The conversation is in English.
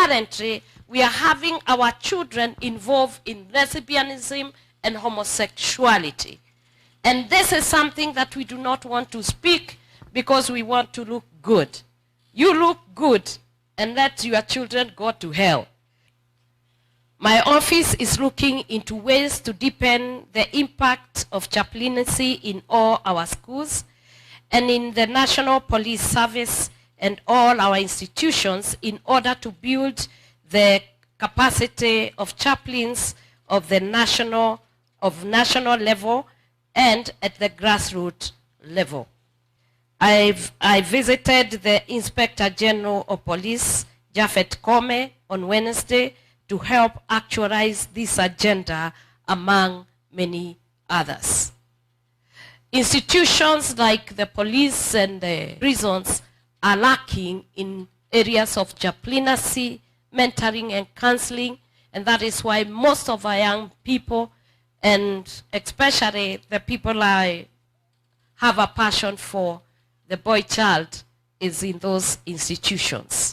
currently we are having our children involved in lesbianism and homosexuality. And this is something that we do not want to speak because we want to look good. You look good and let your children go to hell. My office is looking into ways to deepen the impact of chaplaincy in all our schools and in the National Police Service and all our institutions in order to build the capacity of chaplains of the national level and at the grassroots level. I visited the Inspector General of Police, Japhet Kome, on Wednesday to help actualize this agenda among many others. Institutions like the police and the prisons are lacking in areas of chaplaincy, mentoring and counseling, and that is why most of our young people, and especially the people I have a passion for, the boy child, is in those institutions.